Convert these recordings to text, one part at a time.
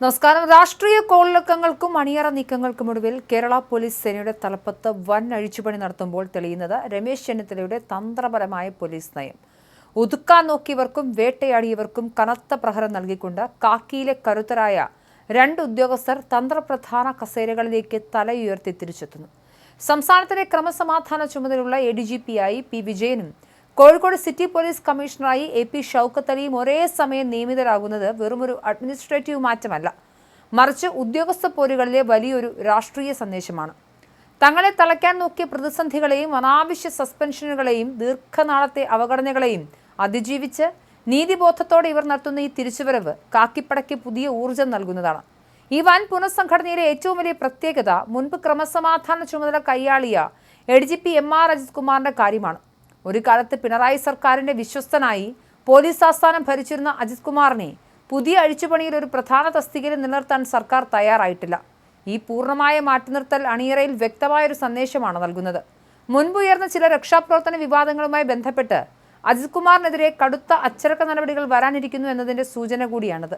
നമസ്കാരം. രാഷ്ട്രീയ കോളിളക്കങ്ങൾക്കും അണിയറ നീക്കങ്ങൾക്കുമൊടുവിൽ കേരള പോലീസ് സേനയുടെ തലപ്പത്ത് വൻ അഴിച്ചുപണി നടത്തുമ്പോൾ തെളിയുന്നത് രമേശ് ചെന്നിത്തലയുടെ തന്ത്രപരമായ പോലീസ് നയം. ഒതുക്കാൻ നോക്കിയവർക്കും വേട്ടയാടിയവർക്കും കനത്ത പ്രഹരം നൽകിക്കൊണ്ട് കാക്കിയിലെ കരുത്തരായ 2 ഉദ്യോഗസ്ഥർ തന്ത്രപ്രധാന കസേരകളിലേക്ക് തലയുയർത്തി തിരിച്ചെത്തുന്നു. സംസ്ഥാനത്തിലെ ക്രമസമാധാന ചുമതലയുള്ള ADGP-ആയി പി വിജയനും കോഴിക്കോട് സിറ്റി പോലീസ് കമ്മീഷണറായി AP ഷൗക്കത്ത് അലിയും ഒരേ സമയം നിയമിതരാകുന്നത് വെറുമൊരു അഡ്മിനിസ്ട്രേറ്റീവ് മാറ്റമല്ല, മറിച്ച് ഉദ്യോഗസ്ഥ പോരുകളിലെ വലിയൊരു രാഷ്ട്രീയ സന്ദേശമാണ്. തങ്ങളെ തളയ്ക്കാൻ നോക്കിയ പ്രതിസന്ധികളെയും അനാവശ്യ സസ്പെൻഷനുകളെയും ദീർഘനാളത്തെ അവഗണനകളെയും അതിജീവിച്ച് നീതിബോധത്തോടെ ഇവർ നടത്തുന്ന ഈ തിരിച്ചുവരവ് കാക്കിപ്പടയ്ക്ക് പുതിയ ഊർജ്ജം നൽകുന്നതാണ്. ഈ വൻ പുനഃസംഘടനയിലെ ഏറ്റവും വലിയ പ്രത്യേകത മുൻപ് ക്രമസമാധാന ചുമതല കൈയാളിയ ADGP MR അജിത് കുമാറിന്റെ കാര്യമാണ്. ഒരു കാലത്ത് പിണറായി സർക്കാരിന്റെ വിശ്വസ്തനായി പോലീസ് ആസ്ഥാനം ഭരിച്ചിരുന്ന അജിത് കുമാറിനെ പുതിയ അഴിച്ചുപണിയിൽ ഒരു പ്രധാന തസ്തികയിൽ നിലനിർത്താൻ സർക്കാർ തയ്യാറായിട്ടില്ല. ഈ പൂർണ്ണമായ മാറ്റിനിർത്തൽ അണിയറയിൽ വ്യക്തമായൊരു സന്ദേശമാണ് നൽകുന്നത്. മുൻപുയർന്ന ചില രക്ഷാപ്രവർത്തന വിവാദങ്ങളുമായി ബന്ധപ്പെട്ട് അജിത് കുമാറിനെതിരെ കടുത്ത അച്ചടക്ക നടപടികൾ വരാനിരിക്കുന്നു എന്നതിന്റെ സൂചന കൂടിയാണിത്.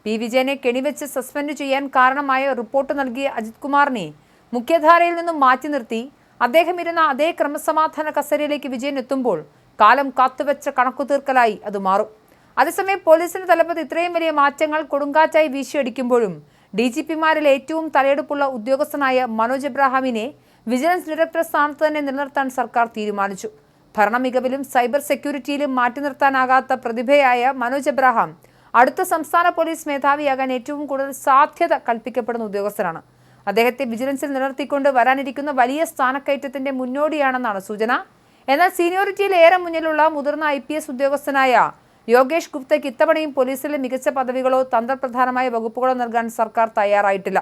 പി വിജയനെ കെണിവെച്ച് സസ്പെൻഡ് ചെയ്യാൻ കാരണമായ റിപ്പോർട്ട് നൽകിയ അജിത് കുമാറിനെ മുഖ്യധാരയിൽ നിന്നും മാറ്റി നിർത്തി അദ്ദേഹം ഇരുന്ന അതേ ക്രമസമാധാന കസേരയിലേക്ക് വിജയൻ എത്തുമ്പോൾ കാലം കാത്തുവെച്ച കണക്കുതീർക്കലായി അത് മാറും. അതേസമയം പോലീസിന്റെ തലപ്പത്ത് ഇത്രയും വലിയ മാറ്റങ്ങൾ കൊടുങ്കാറ്റായി വീശിയടിക്കുമ്പോഴും DGP-മാരിൽ ഏറ്റവും തലയെടുപ്പുള്ള ഉദ്യോഗസ്ഥനായ മനോജ് എബ്രഹാമിനെ വിജിലൻസ് ഡയറക്ടർ സ്ഥാനത്ത് തന്നെ നിലനിർത്താൻ സർക്കാർ തീരുമാനിച്ചു. ഭരണ മികവിലും സൈബർ സെക്യൂരിറ്റിയിലും മാറ്റി നിർത്താനാകാത്ത പ്രതിഭയായ മനോജ് എബ്രഹാം അടുത്ത സംസ്ഥാന പോലീസ് മേധാവിയാകാൻ ഏറ്റവും കൂടുതൽ സാധ്യത കൽപ്പിക്കപ്പെടുന്ന ഉദ്യോഗസ്ഥനാണ്. അദ്ദേഹത്തെ വിജിലൻസിൽ നിലനിർത്തിക്കൊണ്ട് വരാനിരിക്കുന്ന വലിയ സ്ഥാനക്കയറ്റത്തിന്റെ മുന്നോടിയാണെന്നാണ് സൂചന. എന്നാൽ സീനിയോറിറ്റിയിൽ ഏറെ മുന്നിലുള്ള മുതിർന്ന IPS ഉദ്യോഗസ്ഥനായ യോഗേഷ് ഗുപ്തയ്ക്ക് ഇത്തവണയും പോലീസിലെ മികച്ച പദവികളോ തന്ത്രപ്രധാനമായ വകുപ്പുകളോ നൽകാൻ സർക്കാർ തയ്യാറായിട്ടില്ല.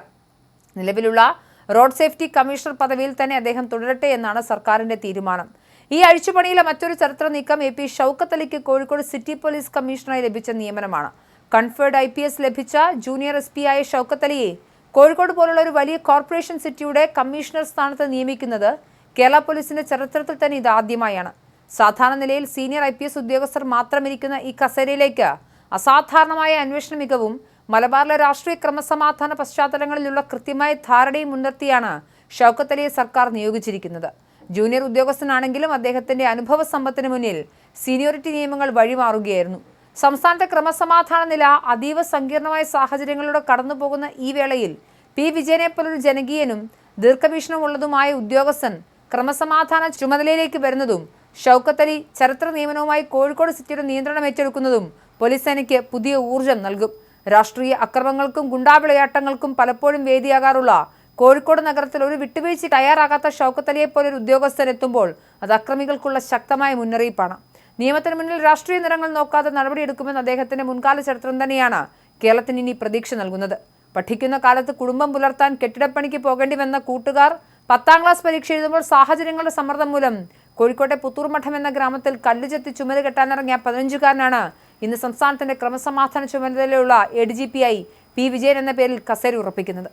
നിലവിലുള്ള റോഡ് സേഫ്റ്റി കമ്മീഷണർ പദവിയിൽ തന്നെ അദ്ദേഹം തുടരട്ടെ എന്നാണ് സർക്കാരിന്റെ തീരുമാനം. ഈ അഴിച്ചുപണിയിലെ മറ്റൊരു ചരിത്ര നീക്കം AP ഷൗക്കത്ത് അലിക്ക് കോഴിക്കോട് സിറ്റി പോലീസ് കമ്മീഷണറായി ലഭിച്ച നിയമനമാണ്. കൺഫേർഡ് IPS ലഭിച്ച ജൂനിയർ SP-ആയ ഷൗക്കത്ത് അലിയെ കോഴിക്കോട് പോലുള്ള ഒരു വലിയ കോർപ്പറേഷൻ സിറ്റിയുടെ കമ്മീഷണർ സ്ഥാനത്ത് നിയമിക്കുന്നത് കേരള പോലീസിന്റെ ചരിത്രത്തിൽ തന്നെ ഇതാദ്യമായാണ്. സാധാരണ നിലയിൽ സീനിയർ IPS ഉദ്യോഗസ്ഥർ മാത്രമിരിക്കുന്ന ഈ കസേരയിലേക്ക് അസാധാരണമായ അന്വേഷണ മികവും മലബാറിലെ രാഷ്ട്രീയ ക്രമസമാധാന പശ്ചാത്തലങ്ങളിലുള്ള കൃത്യമായ ധാരണയും മുൻനിർത്തിയാണ് ഷൗക്കത്ത് അലിയെ സർക്കാർ നിയോഗിച്ചിരിക്കുന്നത്. ജൂനിയർ ഉദ്യോഗസ്ഥനാണെങ്കിലും അദ്ദേഹത്തിന്റെ അനുഭവ സമ്പത്തിന് മുന്നിൽ സീനിയോറിറ്റി നിയമങ്ങൾ വഴിമാറുകയായിരുന്നു. സംസ്ഥാനത്തെ ക്രമസമാധാന നില അതീവ സങ്കീർണമായ സാഹചര്യങ്ങളിലൂടെ കടന്നുപോകുന്ന ഈ വേളയിൽ പി വിജയനെ പോലൊരു ജനകീയനും ദീർഘവീക്ഷണമുള്ളതുമായ ഉദ്യോഗസ്ഥൻ ക്രമസമാധാന ചുമതലയിലേക്ക് വരുന്നതും ഷൗക്കത്ത് അലി ചരിത്ര നിയമനവുമായി കോഴിക്കോട് സിറ്റിയുടെ നിയന്ത്രണം ഏറ്റെടുക്കുന്നതും പോലീസ് സേനയ്ക്ക് പുതിയ ഊർജ്ജം നൽകും. രാഷ്ട്രീയ അക്രമങ്ങൾക്കും ഗുണ്ടാവിളയാട്ടങ്ങൾക്കും പലപ്പോഴും വേദിയാകാറുള്ള കോഴിക്കോട് നഗരത്തിൽ ഒരു വിട്ടുവീഴ്ച തയ്യാറാകാത്ത ഷൗക്കത്ത് അലിയെ പോലൊരു ഉദ്യോഗസ്ഥൻ എത്തുമ്പോൾ അത് അക്രമികൾക്കുള്ള ശക്തമായ മുന്നറിയിപ്പാണ്. നിയമത്തിന് മുന്നിൽ രാഷ്ട്രീയ നിറങ്ങൾ നോക്കാതെ നടപടിയെടുക്കുമെന്ന് അദ്ദേഹത്തിന്റെ മുൻകാല ചരിത്രം തന്നെയാണ് കേരളത്തിന് ഇനി പ്രതീക്ഷ നൽകുന്നത്. പഠിക്കുന്ന കാലത്ത് കുടുംബം പുലർത്താൻ കെട്ടിടപ്പണിക്ക് പോകേണ്ടി വന്ന കൂട്ടുകാർ 10ാം ക്ലാസ് പരീക്ഷ എഴുതുമ്പോൾ സാഹചര്യങ്ങളുടെ സമ്മർദ്ദം മൂലം കോഴിക്കോട്ടെ പുത്തൂർമഠം എന്ന ഗ്രാമത്തിൽ കല്ലുചെത്തി ചുമത് കെട്ടാനിറങ്ങിയ 15-കാരനാണ് ഇന്ന് സംസ്ഥാനത്തിന്റെ ക്രമസമാധാന ചുമതലയുള്ള ADGP-ആയി പി വിജയൻ എന്ന പേരിൽ കസേര ഉറപ്പിക്കുന്നത്.